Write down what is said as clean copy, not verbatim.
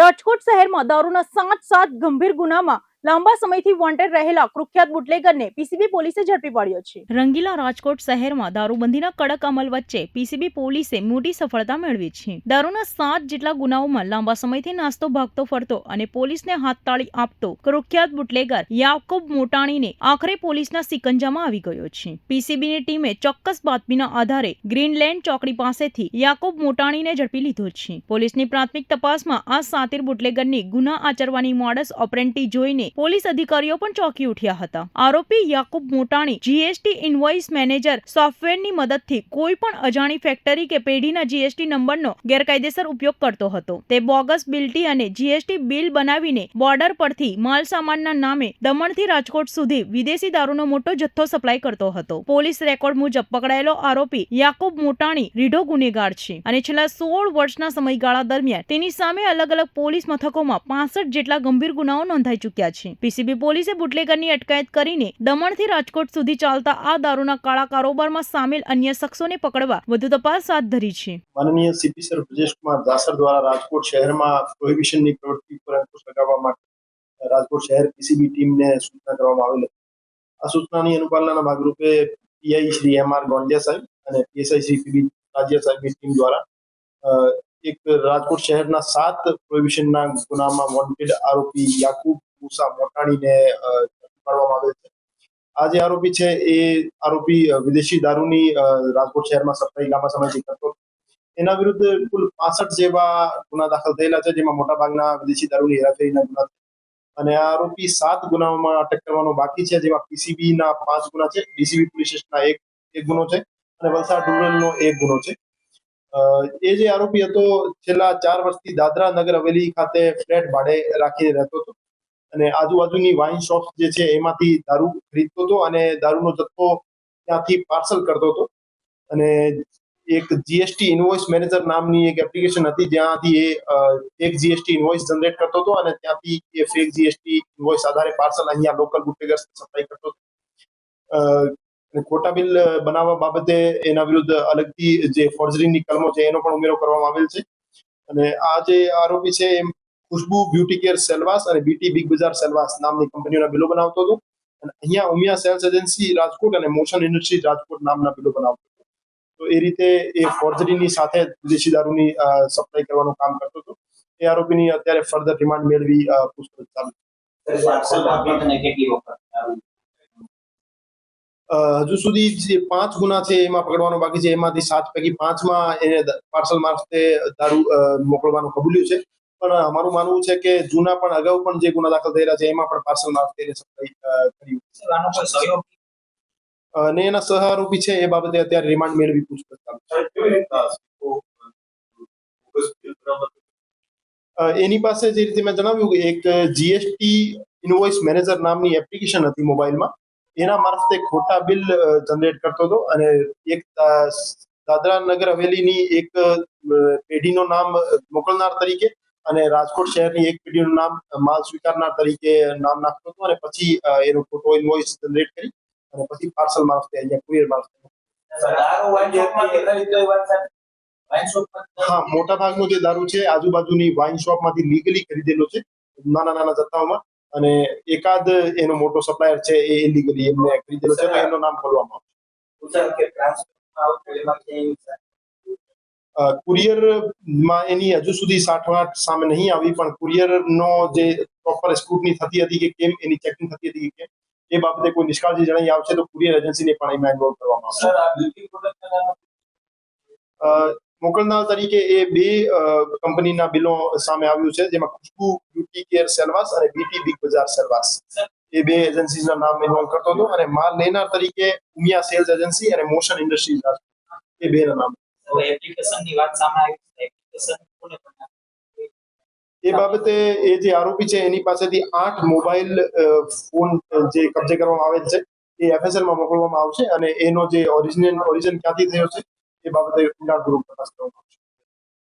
રાજકોટ શહેરમાં દારૂના 7 ગંભીર ગુનામાં લાંબા સમયથી વોન્ટેડ રહેલા કુખ્યાત બુટલેગરને પીસીબી પોલીસે ઝડપી પાડ્યો છે। રંગીલા રાજકોટ શહેરમાં દારૂબંધીના કડક અમલ વચ્ચે પીસીબી પોલીસે મોટી સફળતા મેળવી છે। દારૂના 7 જેટલા ગુનાઓમાં લાંબા સમયથી નાસ્તો ભાગતો ફરતો અને પોલીસને હાથતાળી આપતો કુખ્યાત બુટલેગર યાકુબ મોટાણીને આખરે પોલીસના સિકંજામાં આવી ગયો છે। પીસીબીની ટીમે ચોક્કસ બાતમીના આધારે ગ્રીનલેન્ડ ચોકડી પાસેથી યાકુબ મોટાણીને ઝડપી લીધો છે। પોલીસની પ્રાથમિક તપાસમાં આ સાતીર બુટલેગરની ગુના આચરવાની મોડસ ઓપરેન્ડી જોઈને પોલીસ અધિકારીઓ પણ ચોંકી ઉઠ્યા હતા। આરોપી Yakub Motani GST invoice manager સોફ્ટવેરની મદદથી કોઈ પણ અજાણી ફેક્ટરી કે પેઢીના જીએસટી નંબરનો ગેરકાયદેસર ઉપયોગ કરતો હતો। તે બોગસ બિલ્ટી અને જીએસટી બિલ બનાવીને બોર્ડર પરથી માલ સામાનના નામે દમણથી રાજકોટ સુધી વિદેશી દારૂનો મોટો જથ્થો સપ્લાય કરતો હતો। પોલીસ રેકોર્ડ મુજબ પકડાયેલો આરોપી યાકુબ મોટાણી રીઢો ગુનેગાર છે અને છેલ્લા 16 વર્ષના સમયગાળા દરમિયાન તેની સામે અલગ અલગ પોલીસ મથકોમાં 65 જેટલા ગંભીર ગુનાઓ નોંધાઈ ચૂક્યા છે। પીસીબી પોલીસે બુટલેગરની અટકાયત કરીને દમણથી રાજકોટ સુધી ચાલતા આ દારૂના કાળા કારોબારમાં સામેલ અન્ય શખ્સોને પકડવા વધુ તપાસ હાથ ધરી છે। માનનીય સીપી સર બ્રજેશ કુમાર દાસર દ્વારા રાજકોટ શહેરમાં પ્રોહિબિશનની પ્રવૃત્તિ પર અંકુશ લગાવવા માટે રાજકોટ શહેર પીસીબી ટીમને સૂચના કરવામાં આવેલ હતી। આ સૂચનાની અનુપાલનના ભાગરૂપે પીઆઈ શ્રી એમ.આર. ગોંડિયા સાહેબ અને પીએસઆઈ શ્રી પીબી રાજ્ય સાહેબની ટીમ દ્વારા એક રાજકોટ શહેરના 7 પ્રોહિબિશનના ગુનામાં વોન્ટેડ આરોપી યાકુબ મુસા મોટાણીને ઝડપી પાડવામાં આવેલ છે। આ જે આરોપી છે એ આરોપી વિદેશી દારૂની રાજકોટ શહેરમાં સપ્લાય લાંબા સમયથી કરતો। એના વિરુદ્ધ કુલ 65 જેવા ગુના દાખલ થયેલા છે, જેમાં મોટાભાગના વિદેશી દારૂની હેરાફેરીના ગુના છે અને આ આરોપી 7 ગુનાઓમાં અટક કરવાનો બાકી છે, જેમાં પીસીબીના 5 ગુના છે, ડીસીબી પોલીસ સ્ટેશનના એક ગુનો છે અને વલસાડ રૂરલનો 1 ગુનો છે। એ જે આરોપી હતો છેલ્લા 4 વર્ષથી દાદરા નગર હવેલી ખાતે ફ્લેટ ભાડે રાખીને રહેતો હતો અને આજુબાજુની વાઇન શોપ જે છે એમાંથી દારૂ ખરીદતો હતો અને દારૂનો જથ્થો ત્યાંથી પાર્સલ કરતો હતો અને એક જીએસટી ઇનવોઇસ મેનેજર નામની એક એપ્લિકેશન હતી, જ્યાંથી એ એક જીએસટી ઇનવોઇસ જનરેટ કરતો હતો અને ત્યાંથી એ ફેક જીએસટી ઇનવોઇસ આધારે પાર્સલ અહીંયા લોકલ બુટલેગર્સ સપ્લાય કરતો હતો। ખોટા બિલ બનાવવા બાબતે એના વિરુદ્ધ અલગથી જે ફોર્જરીની કલમો છે એનો પણ ઉમેરો કરવામાં આવેલ છે અને આ જે આરોપી છે એમ ખુશ્બુ બ્યુટી કેર સેલવાસ અને બીટી બિગ બજાર સેલવાસ નામની કંપનીઓના બિલો બનાવતો હતો અને અહીંયા ઉમિયા સેલ્સ એજન્સી રાજકોટ અને મોશન ઇન્ડસ્ટ્રીઝ રાજકોટ નામના બિલો બનાવતો હતો। તો એ રીતે એ ફોર્જરીની સાથે વિદેશી દારૂની સપ્લાય કરવાનું કામ કરતો હતો। એ આરોપીની અત્યારે ફર્ધર રિમાન્ડ મેળવી પૂછપરછ ચાલુ છે। હજુ સુધી જે 5 ગુના છે એમાં પકડવાનો બાકી છે, એમાંથી 7 પૈકી 5માં એને પાર્સલ મારફતે દારૂ મોકલવાનું કબૂલ્યું છે, પણ અમારું માનવું છે કે જૂના પણ અગાઉ પણ જે ગુના દાખલ થયેલા છે એમાં પણ પાર્સલ મારફતે એને સપ્લાય કર્યું અને એના સહ આરોપી છે એ બાબતે અત્યારે રિમાન્ડ મેળવી પૂછપરછ ચાલુ છે। એની પાસે જે રીતે મેં જણાવ્યું કે એક જીએસટી ઇનવોઇસ મેનેજર નામની એપ્લિકેશન હતી મોબાઈલમાં, એના મારફતે ખોટા બિલ જનરેટ કરતો હતો અને એક દાદરા નગર હવેલીની એક પેઢીનું નામ મોકલનાર તરીકે અને રાજકોટ શહેરની એક પેઢીનું નામ માલ સ્વીકારનાર તરીકે નામ નાખતો હતો અને પછી એનો ખોટો ઇનવોઇસ જનરેટ કરી અને પછી પાર્સલ મારફતે અહીંયા કુરિયર મારફતે હા, મોટા ભાગનો જે દારૂ છે આજુબાજુની વાઇન શોપમાંથી લીગલી ખરીદેલો છે નાના નાના જથ્થાઓમાં અને એકાદ એનો મોટો સપ્લાયર છે એ ઇલીગલી એમને ખરીદેલો છે તો એનું નામ ખોલવામાં આવશે। કુરિયરમાં એની હજુ સુધી સાઠગાંઠ સામે નહીં આવી, પણ કુરિયરનો જે પ્રોપર સ્ક્રુટની થતી હતી કે કેમ એની ચેકિંગ થતી હતી કે એ બાબતે કોઈ નિષ્કાળજી જણાઈ આવશે તો કુરિયર એજન્સીને પણ એમાં ઇન્વોલ્વ કરવામાં આવશે। મોકલનાર તરીકે એ 2 કંપનીના બિલો સામે આવ્યું છે, જેમાં ખુશ્બુ બ્યુટી કેર સેલવાસ અને બીટી બિગ બજાર સેલવાસ એ 2 એજન્સીના નામ ઇન્વોલ્વ કરતો હતો અને માલ લેનાર તરીકે ઉમિયા સેલ્સ એજન્સી અને મોશન ઇન્ડસ્ટ્રીઝ એ 2 ના નામ। એ બાબતે એ જે આરોપી છે એની પાસેથી 8 મોબાઈલ ફોન જે કબજે કરવામાં આવેલ છે એ એફએસએલમાં મોકલવામાં આવશે અને એનો જે ઓરિજિન ક્યાંથી થયો છે એ બાબતે ઊંડાણપૂર્વક તપાસ કરવામાં આવશે।